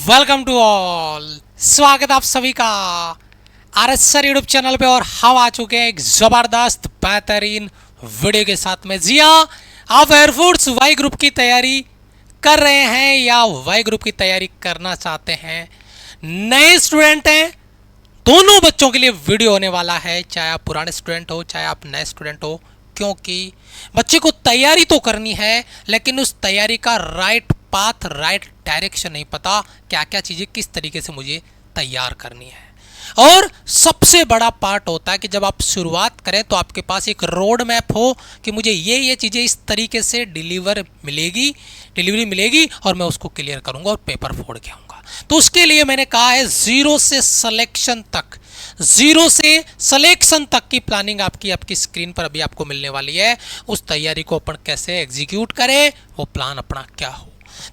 Welcome to all. स्वागत आप सभी का आरएस सर यूट्यूब चैनल पे। और हम आ चुके हैं एक जबरदस्त बेहतरीन वीडियो के साथ में। जी हाँ, आप एयरफोर्स वाई ग्रुप की तैयारी कर रहे हैं या वाई ग्रुप की तैयारी करना चाहते हैं, नए स्टूडेंट हैं, दोनों बच्चों के लिए वीडियो होने वाला है। चाहे आप पुराने स्टूडेंट हो, चाहे आप नए स्टूडेंट हो, क्योंकि बच्चे को तैयारी तो करनी है, लेकिन उस तैयारी का राइट पाथ, राइट डायरेक्शन नहीं पता, क्या क्या चीज़ें किस तरीके से मुझे तैयार करनी है। और सबसे बड़ा पार्ट होता है कि जब आप शुरुआत करें तो आपके पास एक रोड मैप हो कि मुझे ये चीज़ें इस तरीके से डिलीवरी मिलेगी और मैं उसको क्लियर करूंगा और पेपर फोड़ के आऊँगा। तो उसके लिए मैंने कहा है जीरो से सिलेक्शन तक की प्लानिंग आपकी स्क्रीन पर अभी आपको मिलने वाली है। उस तैयारी को अपन कैसे एग्जीक्यूट करें, वो प्लान अपना क्या हो।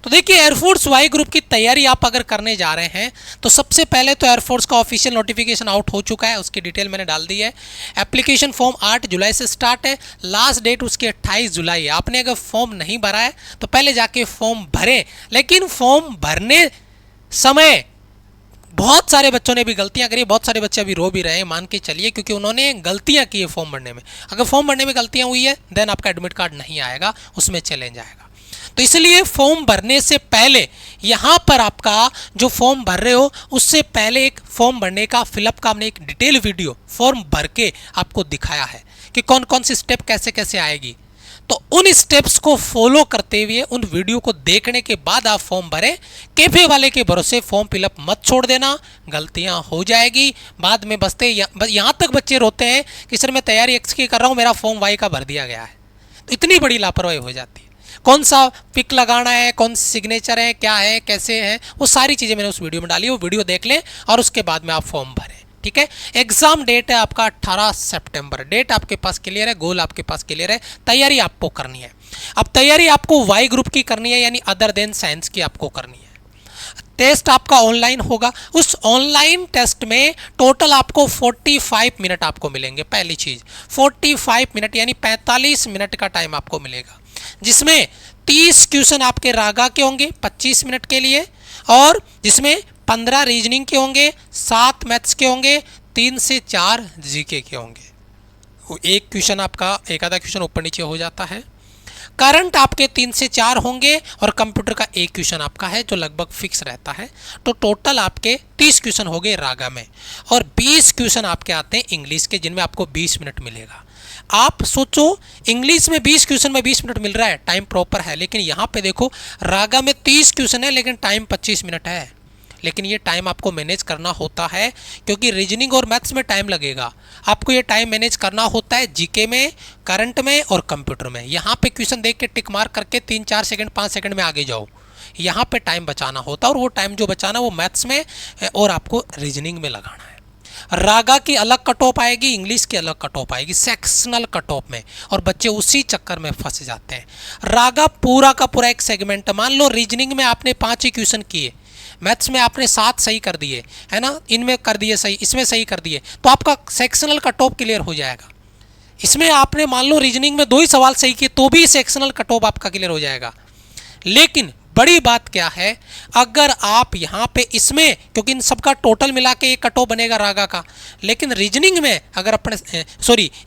तो देखिए, एयरफोर्स वाई ग्रुप की तैयारी आप अगर करने जा रहे हैं तो सबसे पहले तो एयरफोर्स का ऑफिशियल नोटिफिकेशन आउट हो चुका है, उसकी डिटेल मैंने डाल दी है। एप्लीकेशन फॉर्म 8 जुलाई से स्टार्ट है, लास्ट डेट उसकी 28 जुलाई है। आपने अगर फॉर्म नहीं भरा है तो पहले जाके फॉर्म भरें। लेकिन फॉर्म भरने समय बहुत सारे बच्चों ने भी गलतियां करी, बहुत सारे बच्चे अभी रो भी रहे हैं, मान के चलिए, क्योंकि उन्होंने गलतियां की है फॉर्म भरने में। अगर फॉर्म भरने में गलतियां हुई है देन आपका एडमिट कार्ड नहीं आएगा, उसमें चैलेंज आएगा। तो इसलिए फॉर्म भरने से पहले यहां पर आपका जो फॉर्म भर रहे हो उससे पहले एक फॉर्म भरने का फिलअप का हमने एक डिटेल वीडियो फॉर्म भर के आपको दिखाया है कि कौन कौन सी स्टेप कैसे कैसे आएगी। तो उन स्टेप्स को फॉलो करते हुए, उन वीडियो को देखने के बाद आप फॉर्म भरें। कैफे वाले के भरोसे फॉर्म फिलअप मत छोड़ देना, गलतियां हो जाएगी बाद में। यहाँ तक बच्चे रोते हैं कि सर मैं तैयारी एक्स की कर रहा हूँ, मेरा फॉर्म वाई का भर दिया गया है। तो इतनी बड़ी लापरवाही हो जाती है। कौन सा पिक लगाना है, कौन सी सिग्नेचर है, क्या है, कैसे है, वो सारी चीज़ें मैंने उस वीडियो में डाली है। वो वीडियो देख लें और उसके बाद में आप फॉर्म भरें। ठीक है, एग्जाम डेट है आपका 18 सितंबर। डेट आपके पास क्लियर है, गोल आपके पास क्लियर है, तैयारी आपको करनी है। अब तैयारी आपको वाई ग्रुप की करनी है, यानी अदर देन साइंस की आपको करनी है। टेस्ट आपका ऑनलाइन होगा। उस ऑनलाइन टेस्ट में टोटल आपको 45 मिनट आपको मिलेंगे। पहली चीज 45 मिनट यानी 45 मिनट का टाइम आपको मिलेगा, जिसमें 30 क्वेश्चन आपके रागा के होंगे 25 मिनट के लिए, और जिसमें 15 रीजनिंग के होंगे, 7 मैथ्स के होंगे, 3 से 4 जीके के होंगे। एक क्वेश्चन आपका, एक आधा क्वेश्चन ऊपर नीचे हो जाता है। करंट आपके 3 से 4 होंगे और कंप्यूटर का एक क्वेश्चन आपका है जो लगभग फिक्स रहता है। तो टोटल आपके 30 क्वेश्चन हो गए रागा में, और 20 क्वेश्चन आपके आते हैं इंग्लिश के, जिनमें आपको 20 मिनट मिलेगा। आप सोचो, इंग्लिश में 20 क्वेश्चन में 20 मिनट मिल रहा है, टाइम प्रॉपर है। लेकिन यहाँ पे देखो, रागा में 30 क्वेश्चन है लेकिन टाइम 25 मिनट है। लेकिन ये टाइम आपको मैनेज करना होता है, क्योंकि रीजनिंग और मैथ्स में टाइम लगेगा। आपको ये टाइम मैनेज करना होता है जीके में, करंट में और कंप्यूटर में। यहाँ पे क्वेश्चन देख के टिक मार्क करके 3-4 सेकंड 5 सेकंड में आगे जाओ। यहाँ पे टाइम बचाना होता है, और वो टाइम जो बचाना वो मैथ्स में और आपको रीजनिंग में लगाना है। रागा की अलग कट ऑफ आएगी, इंग्लिश की अलग कट ऑफ आएगी, सेक्शनल कट ऑफ में, और बच्चे उसी चक्कर में फंस जाते हैं। रागा पूरा का पूरा एक सेगमेंट। मान लो रीजनिंग में आपने 5 ही क्वेश्चन किए, मैथ्स में आपने 7 सही कर दिए, है ना, इनमें कर दिए सही, इसमें सही कर दिए, तो आपका सेक्शनल कट ऑफ क्लियर हो जाएगा। इसमें आपने मान लो रीजनिंग में 2 ही सवाल सही किए तो भी सेक्शनल कट ऑफ आपका क्लियर हो जाएगा। लेकिन बड़ी बात क्या है, अगर आप यहाँ पे इसमें, क्योंकि इन सबका टोटल मिला के एक कट ऑफ बनेगा रागा का, लेकिन रीजनिंग में अगर अपने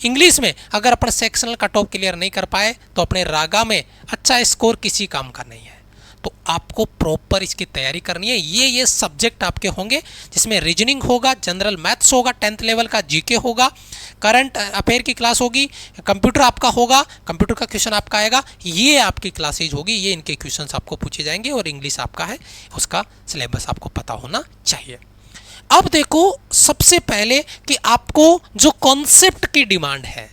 इंग्लिश में अगर अपने सेक्शनल कट ऑफ क्लियर नहीं कर पाए तो अपने रागा में अच्छा स्कोर किसी काम का नहीं है। तो आपको प्रॉपर इसकी तैयारी करनी है। ये सब्जेक्ट आपके होंगे, जिसमें रीजनिंग होगा, जनरल मैथ्स होगा, 10th लेवल का जीके होगा, करंट अफेयर की क्लास होगी, कंप्यूटर आपका होगा, कंप्यूटर का क्वेश्चन आपका आएगा। ये आपकी क्लासेज होगी, ये इनके क्वेश्चंस आपको पूछे जाएंगे, और इंग्लिश आपका है, उसका सिलेबस आपको पता होना चाहिए। अब देखो, सबसे पहले कि आपको जो कॉन्सेप्ट की डिमांड है,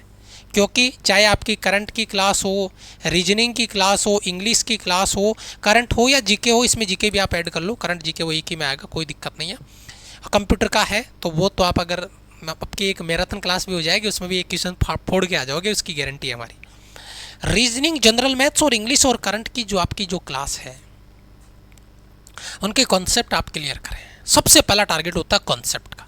क्योंकि चाहे आपकी करंट की क्लास हो, रीजनिंग की क्लास हो, इंग्लिश की क्लास हो, करंट हो या जीके हो, इसमें जीके भी आप ऐड कर लो, करंट जीके वो एक ही में आएगा, कोई दिक्कत नहीं है। कंप्यूटर का है तो वो तो आप, अगर आपकी एक मैराथन क्लास भी हो जाएगी, उसमें भी एक क्वेश्चन फोड़ के आ जाओगे, उसकी गारंटी है हमारी। रीजनिंग, जनरल मैथ्स और इंग्लिश और करंट की जो आपकी जो क्लास है, उनके कॉन्सेप्ट आप क्लियर करें। सबसे पहला टारगेट होता है कॉन्सेप्ट का।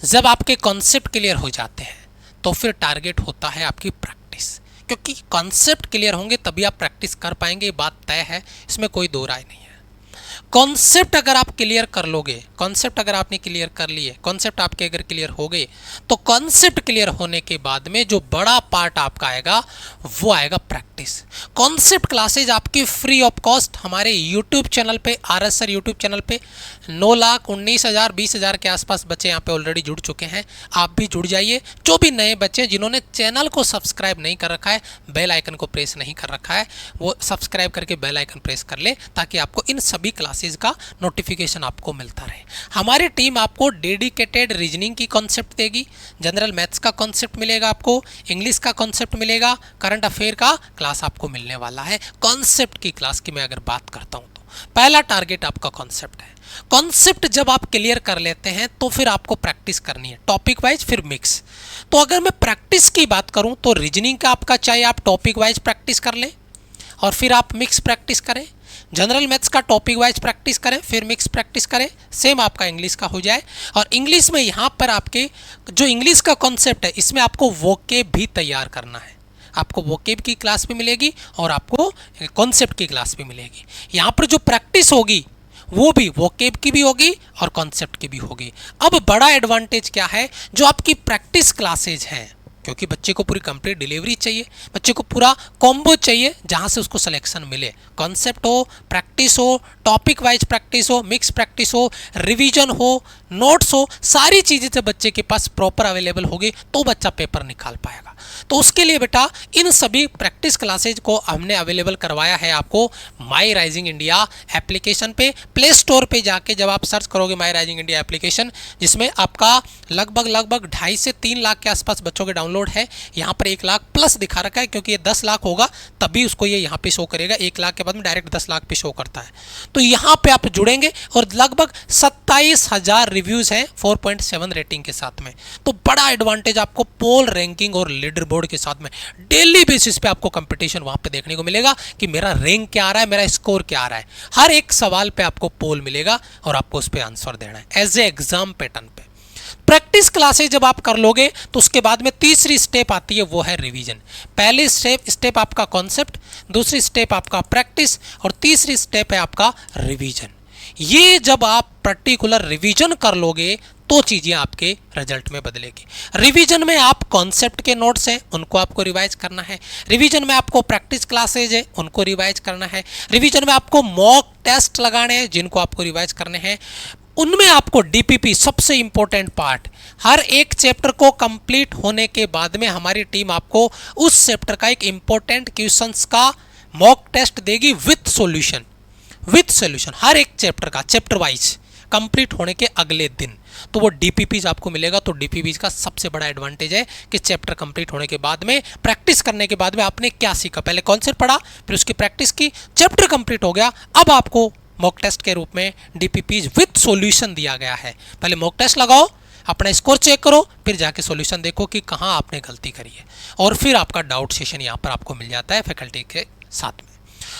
जब आपके कॉन्सेप्ट क्लियर हो जाते हैं तो फिर टारगेट होता है आपकी प्रैक्टिस, क्योंकि कॉन्सेप्ट क्लियर होंगे तभी आप प्रैक्टिस कर पाएंगे, ये बात तय है, इसमें कोई दो राय नहीं है। कॉन्सेप्ट अगर आप क्लियर कर लोगे, कॉन्सेप्ट अगर आपने क्लियर कर लिए, कॉन्सेप्ट आपके अगर क्लियर हो गए, तो कॉन्सेप्ट क्लियर होने के बाद में जो बड़ा पार्ट आपका आएगा वो आएगा प्रैक्टिस। कॉन्सेप्ट क्लासेज आपकी फ्री ऑफ कॉस्ट हमारे यूट्यूब चैनल पे, RS सर यूट्यूब चैनल पे 9,19,000 20,000 के आसपास बच्चे यहाँ पे ऑलरेडी जुड़ चुके हैं। आप भी जुड़ जाइए। जो भी नए बच्चे जिन्होंने चैनल को सब्सक्राइब नहीं कर रखा है, बेल आइकन को प्रेस नहीं कर रखा है, वो सब्सक्राइब करके बेल आइकन प्रेस कर ले, ताकि आपको इन सभी क्लासेज का नोटिफिकेशन आपको मिलता रहे। हमारी टीम आपको डेडिकेटेड रीजनिंग की कॉन्सेप्ट देगी, जनरल मैथ्स का कॉन्सेप्ट मिलेगा, आपको इंग्लिश का कॉन्सेप्ट मिलेगा, करंट अफेयर का क्लास आपको मिलने वाला है। कॉन्सेप्ट की क्लास की मैं अगर बात करता हूं तो पहला टारगेट आपका कॉन्सेप्ट है। कॉन्सेप्ट जब आप क्लियर कर लेते हैं तो फिर आपको प्रैक्टिस करनी है, टॉपिक वाइज फिर मिक्स। तो अगर मैं प्रैक्टिस की बात करूं तो रीजनिंग का आपका चाहे आप टॉपिक वाइज प्रैक्टिस कर लें और फिर आप मिक्स प्रैक्टिस करें, जनरल मैथ्स का टॉपिक वाइज प्रैक्टिस करें फिर मिक्स प्रैक्टिस करें, सेम आपका इंग्लिश का हो जाए। और इंग्लिश में यहाँ पर आपके जो इंग्लिश का कॉन्सेप्ट है इसमें आपको वोकेब भी तैयार करना है। आपको वोकेब की क्लास भी मिलेगी और आपको कॉन्सेप्ट की क्लास भी मिलेगी। यहाँ पर जो प्रैक्टिस होगी वो भी वोकेब की भी होगी और कॉन्सेप्ट की भी होगी। अब बड़ा एडवांटेज क्या है, जो आपकी प्रैक्टिस क्लासेज हैं, क्योंकि बच्चे को पूरी कंप्लीट डिलीवरी चाहिए, बच्चे को पूरा कॉम्बो चाहिए जहाँ से उसको सिलेक्शन मिले। कॉन्सेप्ट हो, प्रैक्टिस हो, टॉपिक वाइज प्रैक्टिस हो, मिक्स प्रैक्टिस हो, रिवीजन हो, नोट्स हो, सारी चीज़ें जब बच्चे के पास प्रॉपर अवेलेबल होगी तो बच्चा पेपर निकाल पाएगा। तो उसके लिए बेटा इन सभी प्रैक्टिस क्लासेज को हमने अवेलेबल करवाया है आपको माई राइजिंग इंडिया एप्लीकेशन पे। प्ले स्टोर पे जाके जब आप सर्च करोगे माई राइजिंग इंडिया एप्लीकेशन, जिसमें आपका लगभग 2.5 से 3 लाख के आसपास बच्चों के डाउनलोड है। यहाँ पर 1 लाख प्लस दिखा रखा है, क्योंकि ये 10 लाख होगा तभी उसको ये यहाँ पे शो करेगा। 1 लाख के बाद में डायरेक्ट 10 लाख पे शो करता है। तो यहाँ पे आप जुड़ेंगे और लगभग 27,000 रिव्यूज हैं 4.7 रेटिंग के साथ में। तो बड़ा एडवांटेज आपको पोल रैंकिंग और लीडर बोर्ड के साथ में डेली बेसिस पे आपको कंपटीशन वहां पे देखने को मिलेगा कि मेरा रैंक क्या आ रहा है, मेरा स्कोर क्या आ रहा है। हर एक सवाल पे आपको पोल मिलेगा और आपको उस पर आंसर देना है एज ए एग्जाम पैटर्न पे। प्रैक्टिस क्लासेस जब आप कर लोगे तो उसके बाद में तीसरी स्टेप आती है, वो है रिवीजन। पहली स्टेप आपका कॉन्सेप्ट, दूसरी स्टेप आपका प्रैक्टिस और तीसरी स्टेप है आपका रिवीजन। ये जब आप पर्टिकुलर रिवीजन कर लोगे तो चीज़ें आपके रिजल्ट में बदलेगी। रिवीजन में आप कॉन्सेप्ट के नोट्स हैं उनको आपको रिवाइज करना है, रिवीजन में आपको प्रैक्टिस क्लासेज है उनको रिवाइज करना है, रिवीजन में आपको मॉक टेस्ट लगाने हैं जिनको आपको रिवाइज करने हैं, उनमें आपको डीपीपी सबसे इंपॉर्टेंट पार्ट। हर एक चैप्टर को कंप्लीट होने के बाद में हमारी टीम आपको उस चैप्टर का एक इंपॉर्टेंट क्वेश्चंस का मॉक टेस्ट देगी विथ सॉल्यूशन, हर एक चैप्टर का चैप्टर वाइज कंप्लीट होने के अगले दिन। तो वो डीपीपीज आपको मिलेगा। तो डीपीपीज का सबसे बड़ा एडवांटेज है कि चैप्टर कंप्लीट होने के बाद में, प्रैक्टिस करने के बाद में आपने क्या सीखा, पहले कॉन्सेप्ट पढ़ा फिर उसकी प्रैक्टिस की, चैप्टर कंप्लीट हो गया, अब आपको मॉक टेस्ट के रूप में डीपीपीज विथ सॉल्यूशन दिया गया है। पहले मॉक टेस्ट लगाओ, अपना स्कोर चेक करो, फिर जाके सॉल्यूशन देखो कि कहाँ आपने गलती करी है, और फिर आपका डाउट सेशन यहाँ पर आपको मिल जाता है फैकल्टी के साथ में।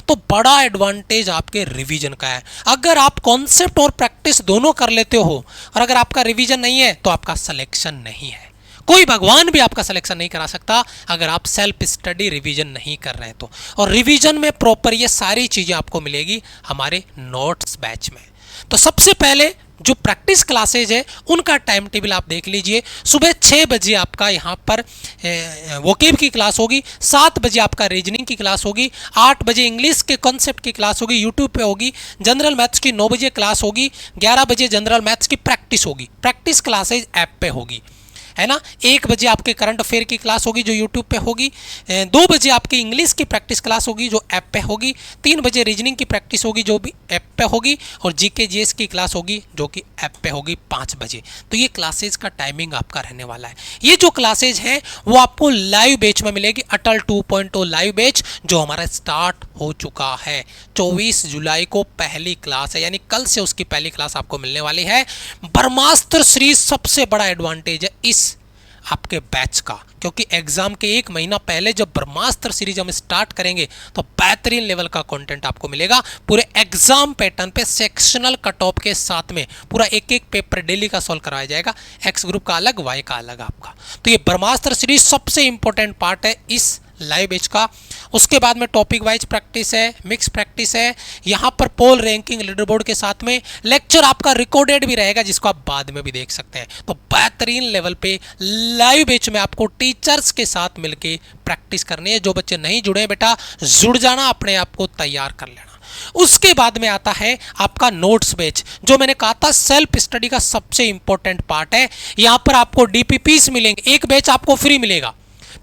तो बड़ा एडवांटेज आपके रिवीजन का है। अगर आप कॉन्सेप्ट और प्रैक्टिस दोनों कर लेते हो और अगर आपका रिवीजन नहीं है तो आपका सिलेक्शन नहीं है। कोई भगवान भी आपका सिलेक्शन नहीं करा सकता अगर आप सेल्फ स्टडी रिवीजन नहीं कर रहे हैं तो। और रिवीजन में प्रॉपर ये सारी चीज़ें आपको मिलेगी हमारे नोट्स बैच में। तो सबसे पहले जो प्रैक्टिस क्लासेज है उनका टाइम टेबल आप देख लीजिए। सुबह 6 बजे आपका यहाँ पर वोकेब की क्लास होगी, 7 बजे आपका रीजनिंग की क्लास होगी, 8 बजे इंग्लिश के कॉन्सेप्ट की क्लास होगी, यूट्यूब पे होगी, जनरल मैथ्स की 9 बजे क्लास होगी, 11 बजे जनरल मैथ्स की प्रैक्टिस होगी, प्रैक्टिस क्लासेज ऐप पे होगी, है ना। 1 बजे आपके करंट अफेयर की क्लास होगी जो यूट्यूब पे होगी, 2 बजे आपकी इंग्लिश की प्रैक्टिस क्लास होगी जो ऐप पे होगी, 3 बजे रीजनिंग की प्रैक्टिस होगी जो भी ऐप पे होगी, और जीके जीएस की क्लास होगी जो कि ऐप पे होगी 5 बजे। तो ये क्लासेज का टाइमिंग आपका रहने वाला है। ये जो क्लासेज हैं वो आपको लाइव बैच में मिलेगी, अटल 2.0 लाइव बैच जो हमारा स्टार्ट हो चुका है। 24 जुलाई को पहली क्लास है, यानी कल से उसकी पहली क्लास आपको मिलने वाली है। ब्रह्मास्त्र सीरीज सबसे बड़ा एडवांटेज है इस आपके बैच का, क्योंकि एग्जाम के 1 महीना पहले जब ब्रह्मास्त्र सीरीज हम स्टार्ट करेंगे तो बेहतरीन लेवल का कंटेंट आपको मिलेगा पूरे एग्जाम पैटर्न पे, सेक्शनल कट ऑफ के साथ में पूरा एक पेपर डेली का सॉल्व कराया जाएगा, एक्स ग्रुप का अलग, वाई का अलग आपका। तो ये ब्रह्मास्त्र सीरीज सबसे इंपॉर्टेंट पार्ट है इस लाइव बैच का। उसके बाद में टॉपिक वाइज प्रैक्टिस है, मिक्स प्रैक्टिस है, यहाँ पर पोल रैंकिंग लीडर बोर्ड के साथ में लेक्चर आपका रिकॉर्डेड भी रहेगा जिसको आप बाद में भी देख सकते हैं। तो बेहतरीन लेवल पे लाइव बैच में आपको टीचर्स के साथ मिलके प्रैक्टिस करनी है। जो बच्चे नहीं जुड़े हैं बेटा जुड़ जाना, अपने आप को तैयार कर लेना। उसके बाद में आता है आपका नोट्स बैच, जो मैंने कहा था सेल्फ स्टडी का सबसे इंपॉर्टेंट पार्ट है। यहां पर आपको डीपीपीस मिलेंगे, एक बैच आपको फ्री मिलेगा।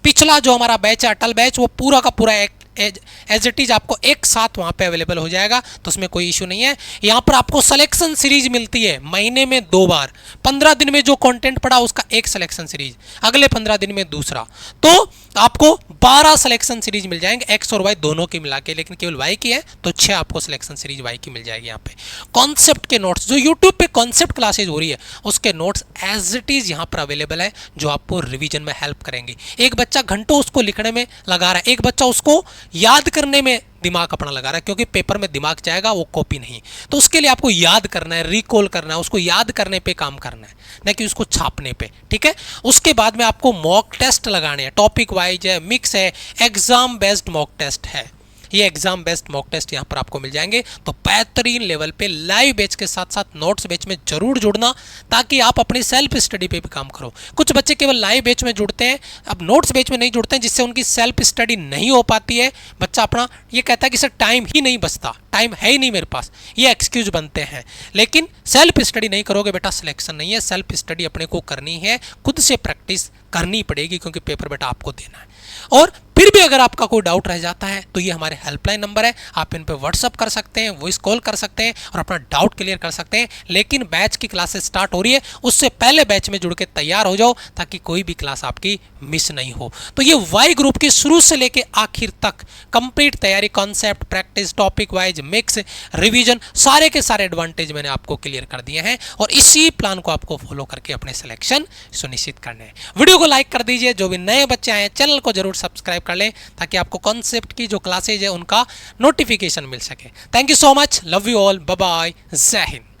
पिछला जो हमारा बैच है अटल बैच, वो पूरा का पूरा एज इट इज आपको एक साथ वहां पे अवेलेबल हो जाएगा, तो उसमें कोई इशू नहीं है। यहां पर आपको सिलेक्शन सीरीज मिलती है महीने में 2 बार। 15 दिन में जो कंटेंट पड़ा उसका एक सिलेक्शन सीरीज, अगले 15 दिन में दूसरा, तो आपको 12 सिलेक्शन सीरीज मिल जाएंगे, एक्स और वाई दोनों की मिला के। लेकिन केवल वाई की है तो 6 आपको सिलेक्शन सीरीज वाई की मिल जाएगी। यहाँ पे कॉन्सेप्ट के नोट्स, जो यूट्यूब पे कॉन्सेप्ट क्लासेज हो रही है उसके नोट्स एज इट इज यहाँ पर अवेलेबल है, जो आपको रिवीजन में हेल्प करेंगे। एक बच्चा घंटों उसको लिखने में लगा रहा है, एक बच्चा उसको याद करने में दिमाग अपना लगा रहा है, क्योंकि पेपर में दिमाग जाएगा, वो कॉपी नहीं। तो उसके लिए आपको याद करना है, रिकॉल करना है, उसको याद करने पे काम करना है, न कि उसको छापने पे, ठीक है। उसके बाद में आपको मॉक टेस्ट लगाने हैं, टॉपिक वाइज है, मिक्स है, एग्जाम बेस्ड मॉक टेस्ट है। ये एग्जाम बेस्ड मॉक टेस्ट यहाँ पर आपको मिल जाएंगे। तो बेहतरीन लेवल पे लाइव बैच के साथ साथ नोट्स बैच में जरूर जुड़ना, ताकि आप अपनी सेल्फ स्टडी पे भी काम करो। कुछ बच्चे केवल लाइव बैच में जुड़ते हैं, अब नोट्स बैच में नहीं जुड़ते हैं, जिससे उनकी सेल्फ स्टडी नहीं हो पाती है। बच्चा अपना ये कहता है कि सर टाइम ही नहीं बचता, टाइम है ही नहीं मेरे पास, ये एक्सक्यूज बनते हैं। लेकिन सेल्फ स्टडी नहीं करोगे बेटा सिलेक्शन नहीं है। सेल्फ स्टडी अपने को करनी है, खुद से प्रैक्टिस करनी पड़ेगी, क्योंकि पेपर बेटा आपको देना है। और फिर भी अगर आपका कोई डाउट रह जाता है तो ये हमारे हेल्पलाइन नंबर है, आप इन पे व्हाट्सअप कर सकते हैं, वॉइस कॉल कर सकते हैं और अपना डाउट क्लियर कर सकते हैं। लेकिन बैच की क्लासेस स्टार्ट हो रही है, उससे पहले बैच में जुड़ के तैयार हो जाओ, ताकि कोई भी क्लास आपकी मिस नहीं हो। तो ये वाई ग्रुप की शुरू से लेके आखिर तक कंप्लीट तैयारी, concept, practice, topic wise, mix, revision, सारे के सारे एडवांटेज मैंने आपको क्लियर कर दिए हैं, और इसी प्लान को आपको फॉलो करके अपने सिलेक्शन सुनिश्चित करने हैं। वीडियो को लाइक कर दीजिए, जो भी नए बच्चे आए हैं चैनल को जरूर सब्सक्राइब कर लें, ताकि आपको कॉन्सेप्ट की जो क्लासेज है उनका नोटिफिकेशन मिल सके। Thank you so much, love you all, bye bye, जय हिंद।